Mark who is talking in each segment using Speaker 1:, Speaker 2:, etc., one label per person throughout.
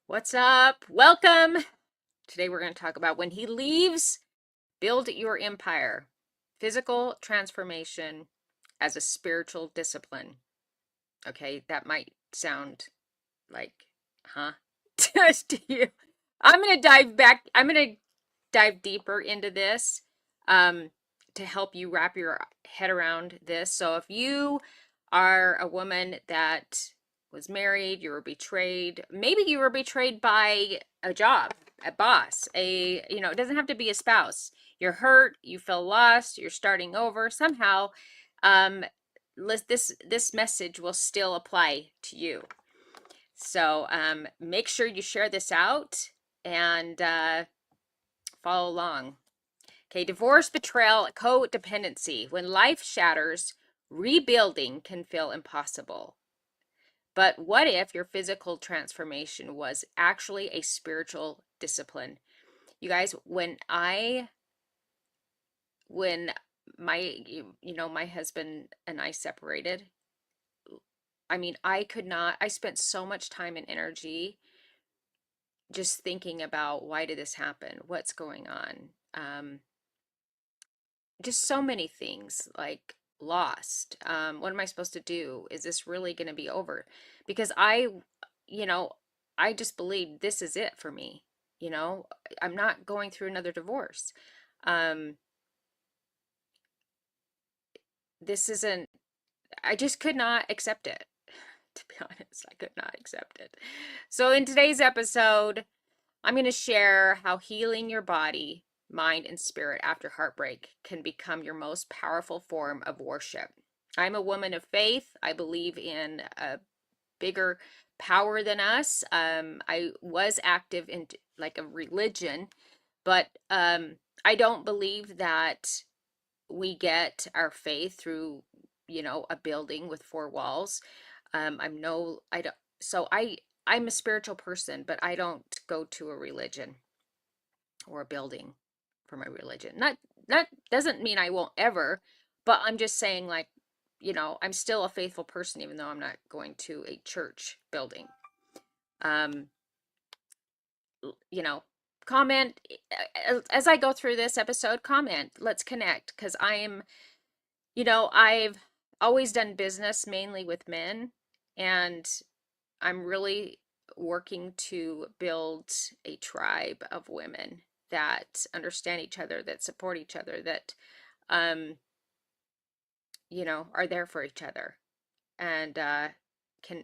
Speaker 1: What's up? Welcome. Today we're going to talk about when he leaves, build your empire. Physical transformation as a spiritual discipline. Okay, that might sound like, huh? To you. I'm going to dive deeper into this to help you wrap your head around this. So if you are a woman that was married, you were betrayed, maybe you were betrayed by a job, a boss, it doesn't have to be a spouse. You're hurt, you feel lost, you're starting over somehow. Um, this message will still apply to you. So make sure you share this out and follow along. Okay, divorce, betrayal, codependency. When life shatters, rebuilding can feel impossible. But what if your physical transformation was actually a spiritual discipline? You guys, when my husband and I separated, I spent so much time and energy just thinking about why did this happen? What's going on? Just so many things like lost. What am I supposed to do? Is this really going to be over? Because you know, I just believe this is it for me. You know, I'm not going through another divorce. Um, this isn't, I just could not accept it. To be honest, I could not accept it. So in today's episode, I'm going to share how healing your body, mind, and spirit after heartbreak can become your most powerful form of worship. I'm a woman of faith. I believe in a bigger power than us. I was active in like a religion, but I don't believe that we get our faith through, a building with four walls. I don't, so I'm a spiritual person, but I don't go to a religion or a building for my religion. Not that doesn't mean I won't ever, but I'm just saying like, I'm still a faithful person even though I'm not going to a church building. Um, you know, comment as I go through this episode, comment. Let's connect because I've always done business mainly with men, and I'm really working to build a tribe of women that understand each other, that support each other, that um, are there for each other and can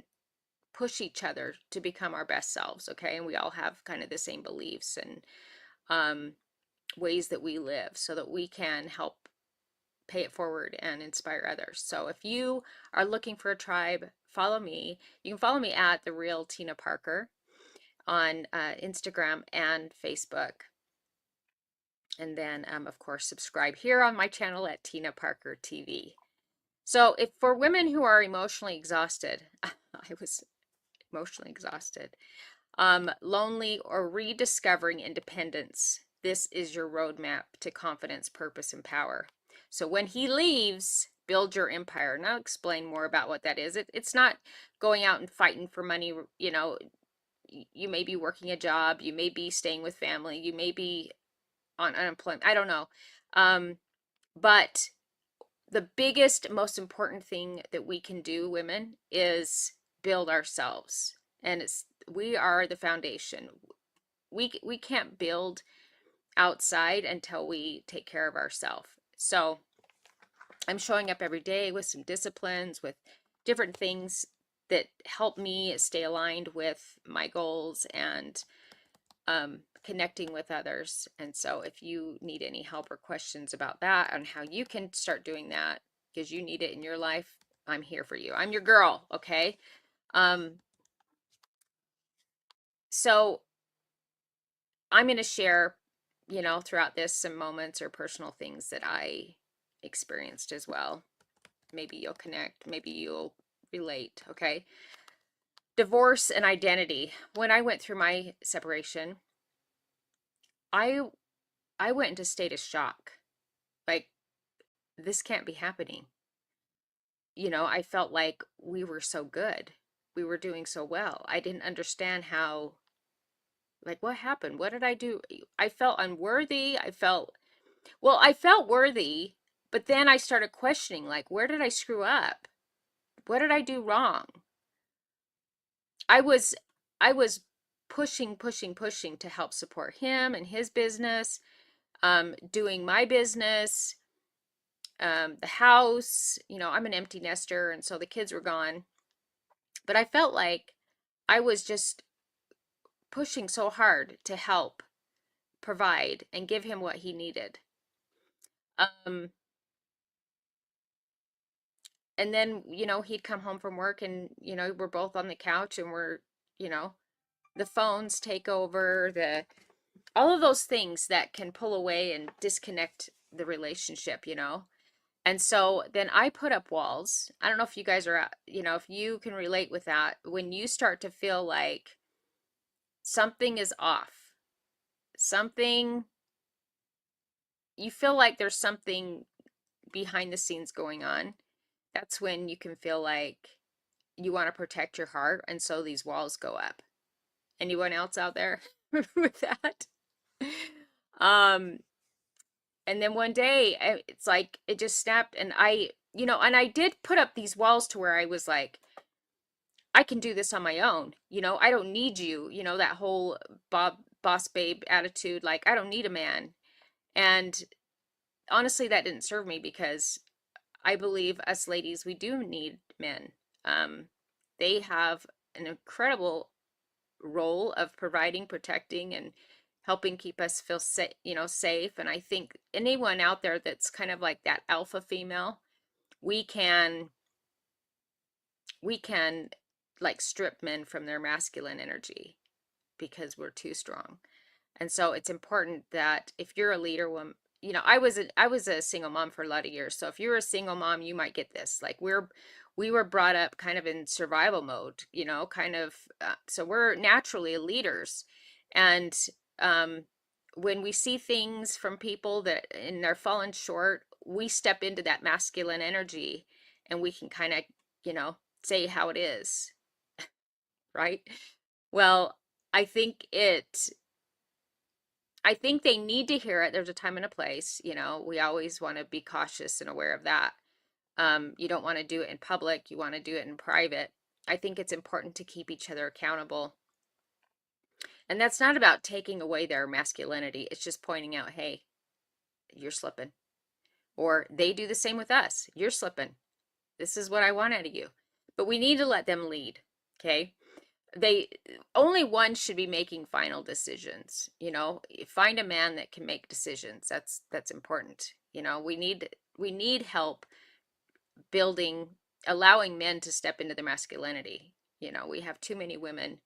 Speaker 1: push each other to become our best selves, okay? And we all have kind of the same beliefs and um, ways that we live so that we can help pay it forward and inspire others. So if you are looking for a tribe, follow me. You can follow me at The Real Tina Parker on Instagram and Facebook. And then, of course, subscribe here on my channel at Tina Parker TV. So if for women who are emotionally exhausted, I was emotionally exhausted, lonely, or rediscovering independence, this is your roadmap to confidence, purpose, and power. So when he leaves, build your empire. And I'll explain more about what that is. It's not going out and fighting for money. You may be working a job, you may be staying with family, you may be on unemployment. I don't know. But the biggest, most important thing that we can do, women, is build ourselves. And we are the foundation. We can't build outside until we take care of ourselves. So I'm showing up every day with some disciplines, with different things that help me stay aligned with my goals and connecting with others. And so if you need any help or questions about that on how you can start doing that because you need it in your life, I'm here for you. I'm your girl, okay? So I'm going to share, throughout this some moments or personal things that I experienced as well. Maybe you'll connect, maybe you'll relate, okay? Divorce and identity. When I went through my separation, I I went into state of shock. Like, this can't be happening. I felt like we were so good. We were doing so well. I didn't understand how Like, what happened? What did I do? I felt unworthy. I felt worthy, but then I started questioning, like, where did I screw up? What did I do wrong? I was, I was pushing, pushing, pushing to help support him and his business, doing my business, the house. I'm an empty nester, and so the kids were gone. But I felt like I was just pushing so hard to help provide and give him what he needed. Um, and then, he'd come home from work and, we're both on the couch and you know, the phones take over, all of those things that can pull away and disconnect the relationship. And so then I put up walls. I don't know if you guys are, if you can relate with that. When you start to feel like something is off, something, you feel like there's something behind the scenes going on, that's when you can feel like you want to protect your heart. And so these walls go up. Anyone else out there with that? Um, and then one day it's like it just snapped, and I did put up these walls to where I was like, I can do this on my own. I don't need you, that whole boss babe attitude. Like, I don't need a man. And honestly, that didn't serve me because I believe us ladies, we do need men. Um, they have an incredible role of providing, protecting, and helping keep us feel safe. And I think anyone out there that's kind of like that alpha female, we can we can like strip men from their masculine energy because we're too strong. And so it's important that if you're a leader woman, I was a single mom for a lot of years. So if you're a single mom, you might get this. Like, we were brought up kind of in survival mode, kind of. So we're naturally leaders, and um, when we see things from people that and they're falling short, we step into that masculine energy, and we can kind of, say how it is, right? Well, I think it I think they need to hear it. There's a time and a place. We always want to be cautious and aware of that. You don't want to do it in public. You want to do it in private. I think it's important to keep each other accountable. And that's not about taking away their masculinity. It's just pointing out, hey, you're slipping. Or they do the same with us. You're slipping. This is what I want out of you. But we need to let them lead. Okay. They only one should be making final decisions. Find a man that can make decisions. That's important. We need help building, allowing men to step into their masculinity. We have too many women,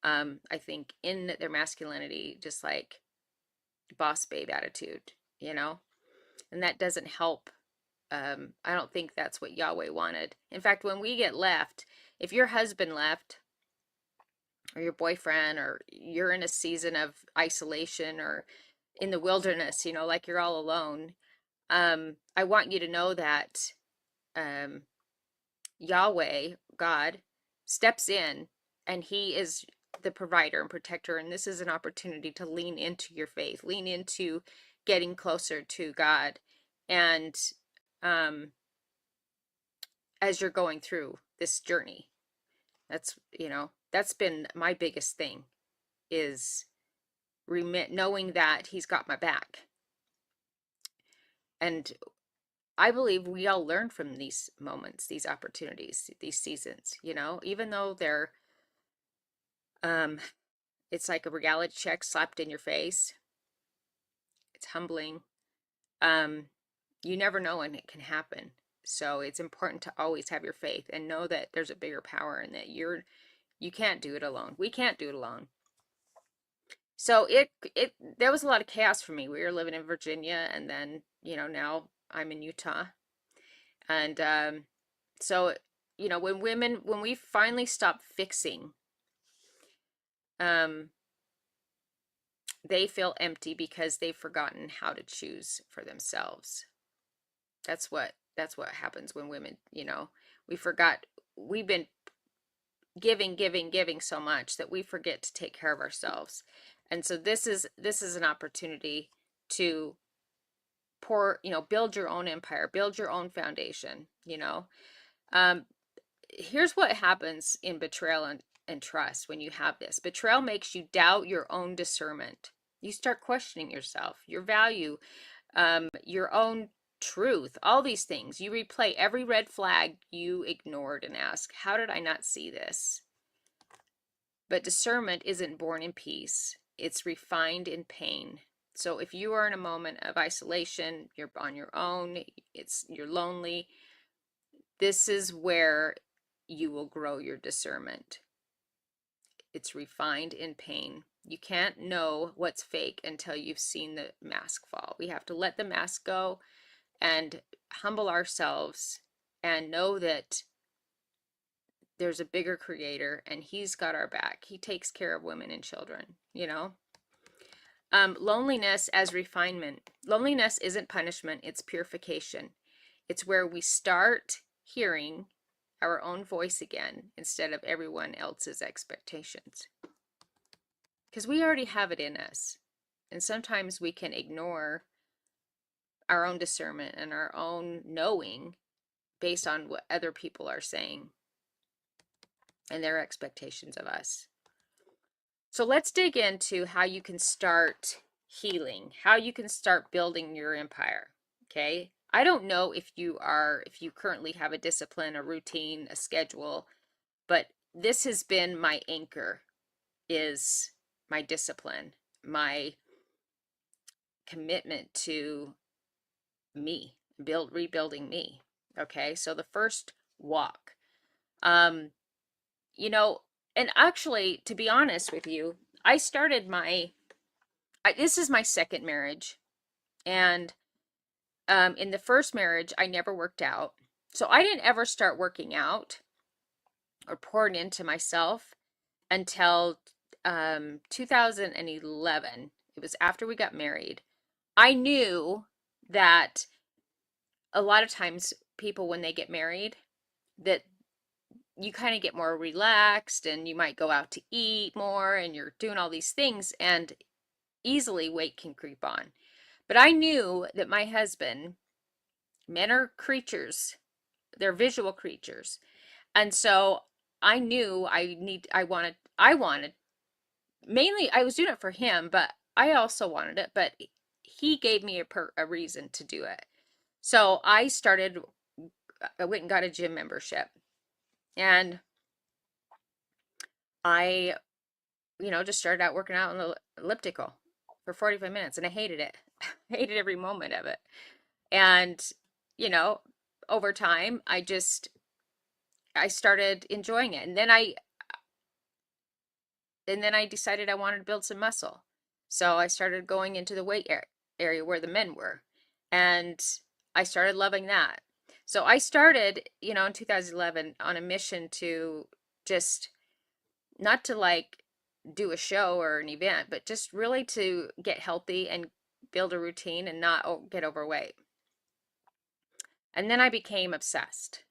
Speaker 1: I think, in their masculinity, just like boss babe attitude, you know and that doesn't help. I don't think that's what Yahweh wanted. In fact, when we get left, if your husband left, or your boyfriend, or you're in a season of isolation or in the wilderness, like you're all alone, I want you to know that um, Yahweh, God, steps in, and He is the provider and protector. And this is an opportunity to lean into your faith, lean into getting closer to God. And um, as you're going through this journey, that's been my biggest thing, is knowing that He's got my back. And I believe we all learn from these moments, these opportunities, these seasons, even though um, it's like a reality check slapped in your face. It's humbling. Um, you never know when it can happen. So it's important to always have your faith and know that there's a bigger power, and that you can't do it alone. We can't do it alone. So there was a lot of chaos for me. We were living in Virginia, and then, now I'm in Utah. And so, when we finally stop fixing, um, they feel empty because they've forgotten how to choose for themselves. That's what happens when women, we forgot, we've been giving so much that we forget to take care of ourselves. And so this is an opportunity to build your own empire, build your own foundation, Um, here's what happens in betrayal and trust when you have this. Betrayal makes you doubt your own discernment. You start questioning yourself, your value, your own truth, all these things. You replay every red flag you ignored and ask, how did I not see this? But discernment isn't born in peace, it's refined in pain. So if you are in a moment of isolation, you're on your own, you're lonely, this is where you will grow your discernment. It's refined in pain. You can't know what's fake until you've seen the mask fall. We have to let the mask go and humble ourselves and know that there's a bigger creator and he's got our back. He takes care of women and children. Loneliness as refinement. Loneliness isn't punishment, it's purification. It's where we start hearing our own voice again instead of everyone else's expectations. Because we already have it in us. And sometimes we can ignore our own discernment and our own knowing based on what other people are saying and their expectations of us. So let's dig into how you can start healing, how you can start building your empire. Okay. I don't know if you currently have a discipline, a routine, a schedule, but this has been my anchor, is my discipline, my commitment to me, rebuilding me. Okay. So the first walk, um, you know, and actually, to be honest with you, I started this is my second marriage. And in the first marriage, I never worked out. So I didn't ever start working out or pouring into myself until 2011. It was after we got married. I knew that a lot of times people, when they get married, that you kind of get more relaxed and you might go out to eat more and you're doing all these things, and easily weight can creep on. But I knew that my husband, men are creatures, they're visual creatures. And so I knew I wanted, mainly I was doing it for him, but I also wanted it, but he gave me a reason to do it. So I went and got a gym membership, and I, just started out working out on the elliptical for 45 minutes, and I hated it. I hated every moment of it. And, you know, over time, I started enjoying it. And then I decided I wanted to build some muscle. So I started going into the weight area where the men were. And I started loving that. So I started, in 2011 on a mission to just not to like do a show or an event, but just really to get healthy and build a routine and not get overweight. And then I became obsessed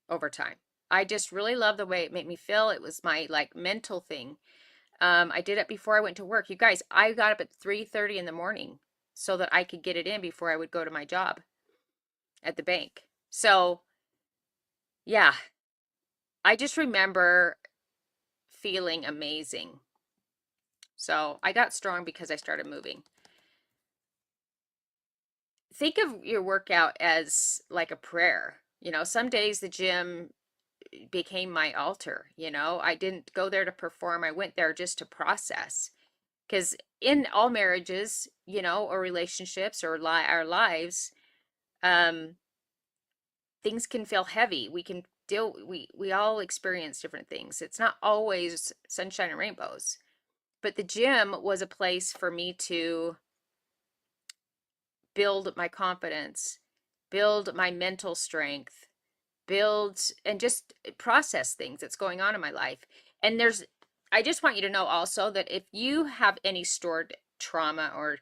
Speaker 1: over time. I just really loved the way it made me feel. It was my like mental thing. I did it before I went to work. You guys, I got up at 3:30 in the morning so that I could get it in before I would go to my job at the bank. So, yeah, I just remember feeling amazing. So I got strong because I started moving. Think of your workout as like a prayer. Some days the gym became my altar. I didn't go there to perform. I went there just to process. Because in all marriages, or relationships or our lives, um, things can feel heavy. We all experience different things. It's not always sunshine and rainbows. But the gym was a place for me to build my confidence, build my mental strength, build and just process things that's going on in my life. And I just want you to know also that if you have any stored trauma or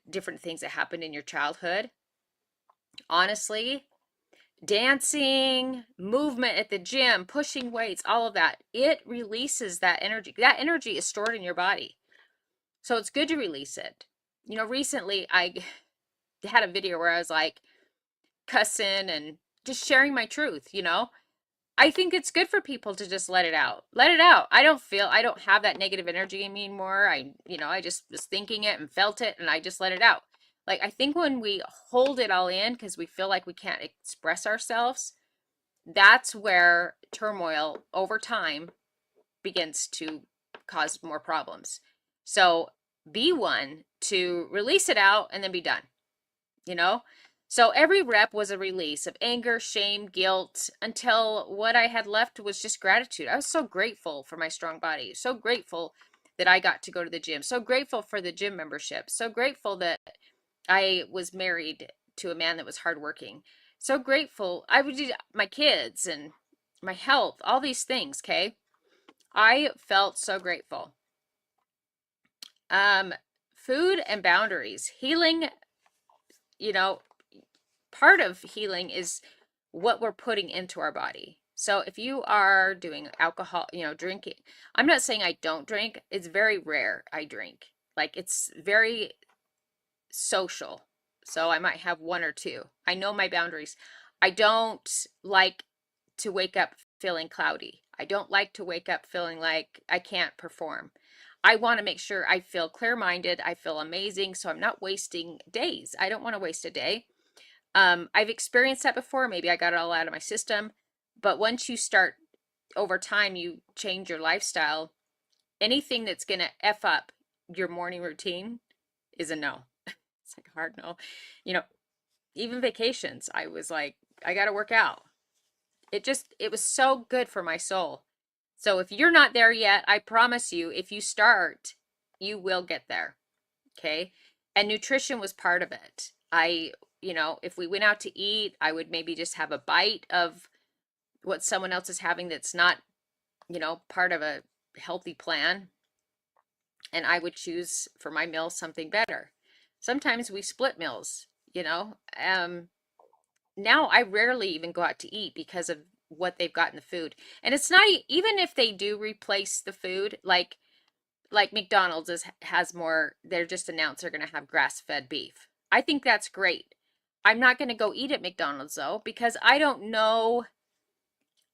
Speaker 1: different things that happened in your childhood, honestly, dancing, movement at the gym, pushing weights, all of that, it releases that energy. That energy is stored in your body. So it's good to release it. Recently I had a video where I was like cussing and just sharing my truth. I think it's good for people to just let it out. Let it out. I don't have that negative energy in me anymore. I just was thinking it and felt it and I just let it out. Like, I think when we hold it all in because we feel like we can't express ourselves, that's where turmoil over time begins to cause more problems. So be one to release it out and then be done, you know? So every rep was a release of anger, shame, guilt, until what I had left was just gratitude. I was so grateful for my strong body, so grateful that I got to go to the gym, so grateful for the gym membership, so grateful that I was married to a man that was hardworking, so grateful I would do my kids and my health, all these things, okay? I felt so grateful. Um, Food and boundaries. Healing, you know, part of healing is what we're putting into our body. So if you are doing alcohol, drinking, I'm not saying I don't drink. It's very rare I drink. Like, it's very social. So I might have one or two. I know my boundaries. I don't like to wake up feeling cloudy. I don't like to wake up feeling like I can't perform. I want to make sure I feel clear minded. I feel amazing. So I'm not wasting days. I don't want to waste a day. I've experienced that before. Maybe I got it all out of my system. But once you start, over time, you change your lifestyle, anything that's going to F up your morning routine is a no. It's like a hard no. You know, Even vacations, I was like, I got to work out. It was so good for my soul. So if you're not there yet, I promise you, if you start, you will get there. Okay. And nutrition was part of it. If we went out to eat, I would maybe just have a bite of what someone else is having that's not, part of a healthy plan. And I would choose for my meal something better. Sometimes we split meals, you know. Now I rarely even go out to eat because of what they've got in the food. And it's not even if they do replace the food, like McDonald's has more, they're just announced they're going to have grass-fed beef. I think that's great. I'm not going to go eat at McDonald's though because I don't know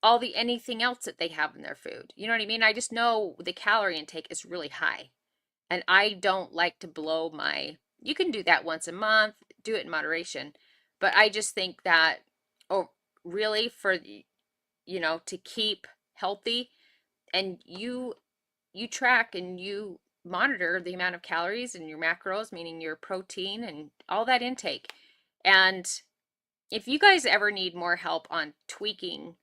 Speaker 1: all the anything else that they have in their food. You know what I mean? I just know the calorie intake is really high. And I don't like to blow my, you can do that once a month, do it in moderation. But I just think that, oh, really, to keep healthy, and you track and you monitor the amount of calories and your macros, meaning your protein and all that intake. And if you guys ever need more help on tweaking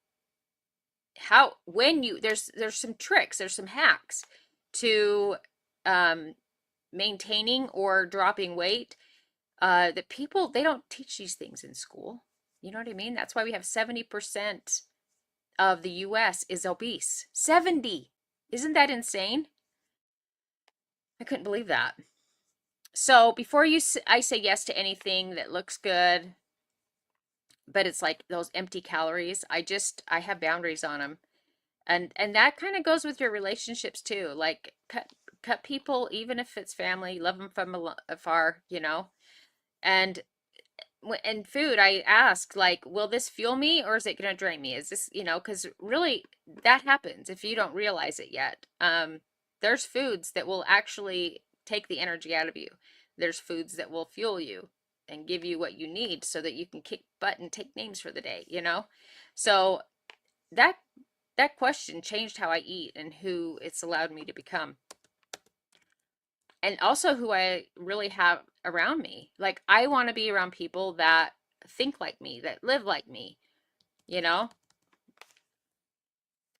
Speaker 1: there's some tricks, there's some hacks to um maintaining or dropping weight, that people, they don't teach these things in school. You know what I mean? That's why we have 70% of the US is obese. 70. Isn't that insane? I couldn't believe that. So before I say yes to anything that looks good, but it's like those empty calories, I have boundaries on them. And that kind of goes with your relationships too. Like, cut people, even if it's family, love them from afar. And in food, I ask, like, will this fuel me or is it going to drain me? Is this, because really that happens if you don't realize it yet. There's foods that will actually take the energy out of you. There's foods that will fuel you and give you what you need so that you can kick butt and take names for the day. So that that question changed how I eat and who it's allowed me to become. And also who I really have around me. Like, I want to be around people that think like me, that live like me, you know?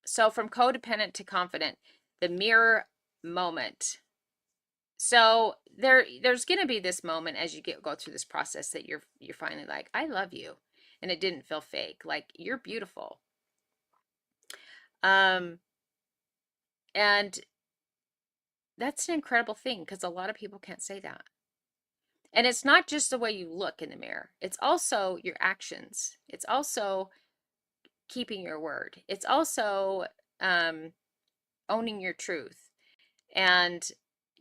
Speaker 1: So from codependent to confident, the mirror moment. So there's going to be this moment as you go through this process that you're finally like, I love you. And it didn't feel fake. Like, you're beautiful. Um and that's an incredible thing because a lot of people can't say that. And it's not just the way you look in the mirror, it's also your actions. It's also keeping your word. It's also owning your truth. And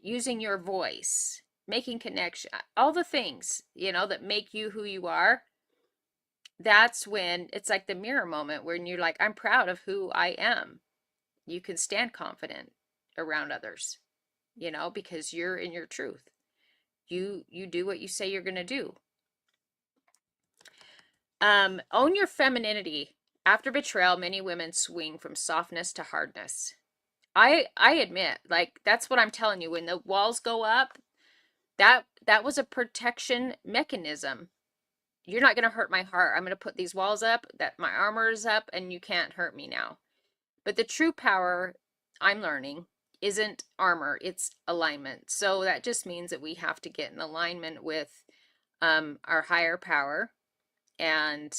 Speaker 1: using your voice, making connection, all the things, that make you who you are. That's when it's like the mirror moment when you're like, I'm proud of who I am. You can stand confident around others, because you're in your truth. You do what you say you're going to do. Own your femininity. After betrayal, many women swing from softness to hardness. I admit, like, that's what I'm telling you. When the walls go up, that was a protection mechanism. You're not going to hurt my heart. I'm going to put these walls up, that my armor is up, and you can't hurt me now. But the true power, I'm learning, isn't armor, it's alignment. So that just means that we have to get in alignment with our higher power and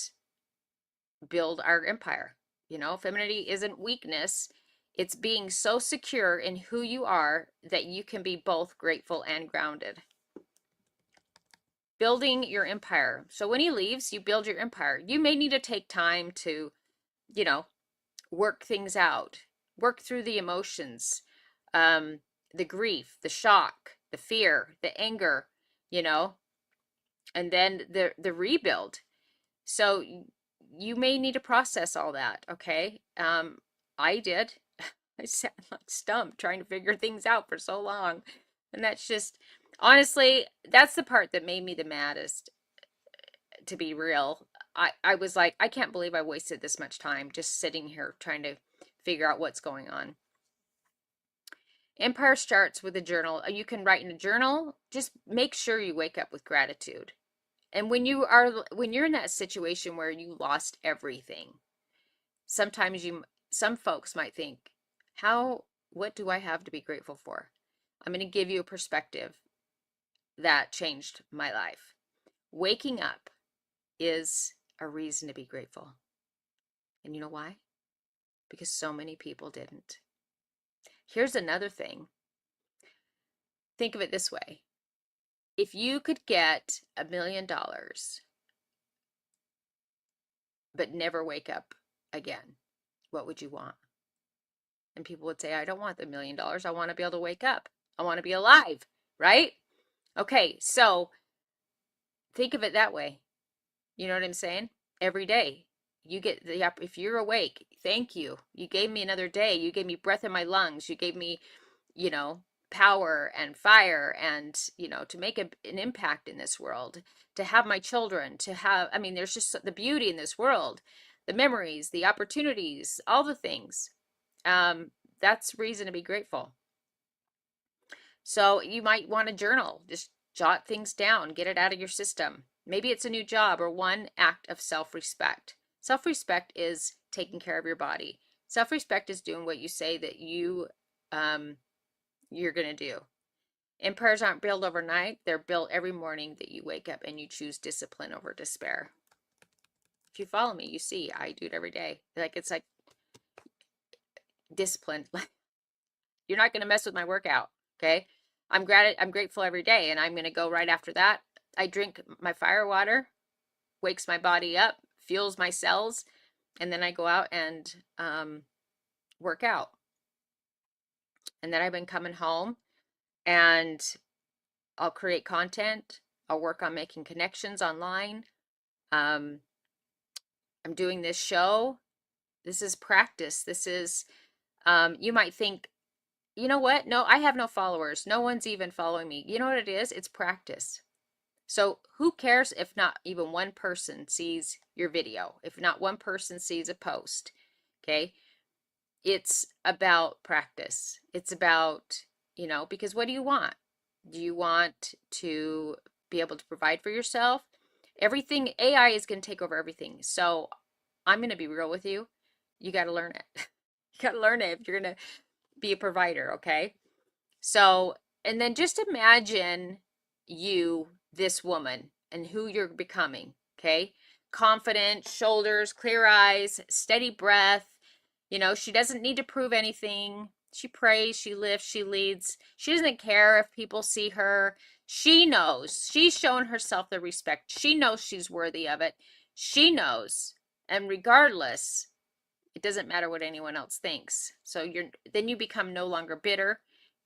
Speaker 1: build our empire. Femininity isn't weakness. It's being so secure in who you are that you can be both grateful and grounded. Building your empire. So when he leaves, you build your empire. You may need to take time to, work things out, work through the emotions, the grief, the shock, the fear, the anger, and then the rebuild. So you may need to process all that, okay? I did. I sat like stumped trying to figure things out for so long. And that's just, honestly, that's the part that made me the maddest, to be real. I was like, I can't believe I wasted this much time just sitting here trying to figure out what's going on. Empire starts with a journal. You can write in a journal. Just make sure you wake up with gratitude. And when you're in that situation where you lost everything, sometimes some folks might think, what do I have to be grateful for? I'm going to give you a perspective that changed my life. Waking up is a reason to be grateful. And you know why? Because so many people didn't. Here's another thing. Think of it this way. If you could get $1 million, but never wake up again, what would you want? And people would say, I don't want the $1 million. I want to be able to wake up. I want to be alive, right? Okay, so think of it that way. You know what I'm saying? Every day you get if you're awake, thank you. You gave me another day. You gave me breath in my lungs. You gave me, power and fire and, to make an impact in this world, to have my children, there's just the beauty in this world, the memories, the opportunities, all the things. That's reason to be grateful. So you might want to journal, just jot things down, get it out of your system. Maybe it's a new job or one act of self-respect. Self-respect is taking care of your body. Self-respect is doing what you say that you're going to do. Empires aren't built overnight. They're built every morning that you wake up and you choose discipline over despair. If you follow me, you see I do it every day. It's like discipline. You're not going to mess with my workout, okay? I'm grateful every day, and I'm going to go right after that. I drink my fire water, wakes my body up, fuels my cells, and then I go out and work out. And then I've been coming home, and I'll create content. I'll work on making connections online. I'm doing this show. This is practice. This is, you might think, you know what? No, I have no followers. No one's even following me. You know what it is? It's practice. So who cares if not even one person sees your video, if not one person sees a post, okay? It's about practice. It's about, because what do you want? Do you want to be able to provide for yourself? Everything, AI is going to take over everything. So I'm going to be real with you. You got to learn it. You got to learn it if you're going to be a provider, okay? So, and then just imagine this woman, and who you're becoming, okay? Confident, shoulders, clear eyes, steady breath. She doesn't need to prove anything. She prays, she lifts, she leads. She doesn't care if people see her. She knows. She's shown herself the respect. She knows she's worthy of it. She knows. And regardless, it doesn't matter what anyone else thinks. So then you become no longer bitter.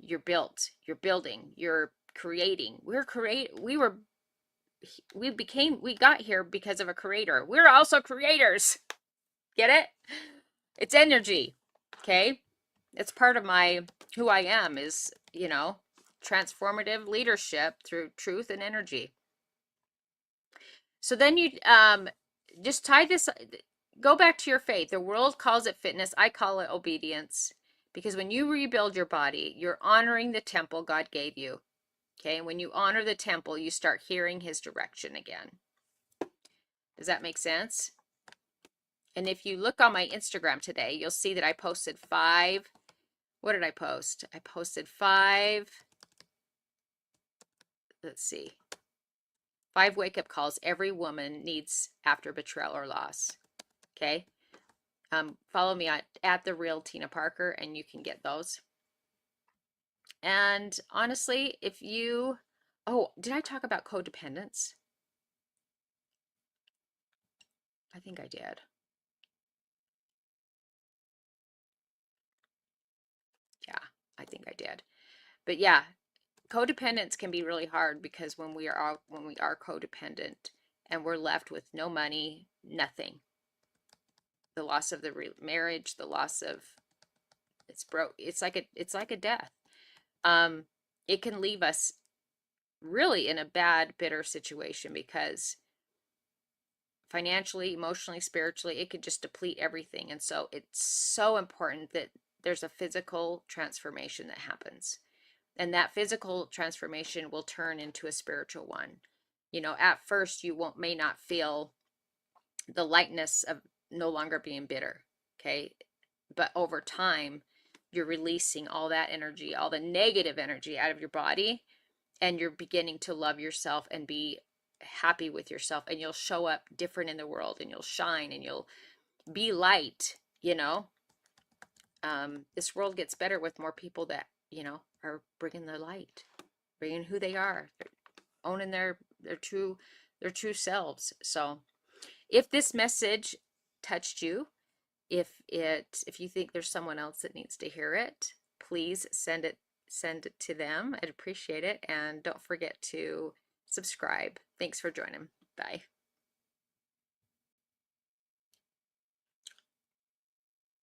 Speaker 1: you're built, you're building, you're creating. We got here because of a creator. We're also creators. Get it? It's energy. Okay? It's part of my who I am is, transformative leadership through truth and energy. So then you just tie this, go back to your faith. The world calls it fitness. I call it obedience. Because when you rebuild your body, you're honoring the temple God gave you. Okay. And when you honor the temple, you start hearing his direction again. Does that make sense? And if you look on my Instagram today, you'll see that I posted 5. What did I post? I posted 5. Let's see. 5 wake-up calls every woman needs after betrayal or loss. Okay. Follow me at the real Tina Parker, and you can get those. And honestly, did I talk about codependence? I think I did. Yeah, I think I did. But yeah, codependence can be really hard because when we are codependent and we're left with no money, nothing, the loss of the marriage, the loss of it's like a death. It can leave us really in a bad, bitter situation because financially, emotionally, spiritually, it could just deplete everything. And so it's so important that there's a physical transformation that happens. And that physical transformation will turn into a spiritual one. At first you may not feel the lightness of no longer being bitter. Okay. But over time, you're releasing all that energy, all the negative energy out of your body, and you're beginning to love yourself and be happy with yourself, and you'll show up different in the world, and you'll shine, and you'll be light. This world gets better with more people that are bringing their light, bringing who they are, owning their true selves. So if this message touched you, if you think there's someone else that needs to hear it, please send it to them. I'd appreciate it. And don't forget to subscribe. Thanks for joining. Bye.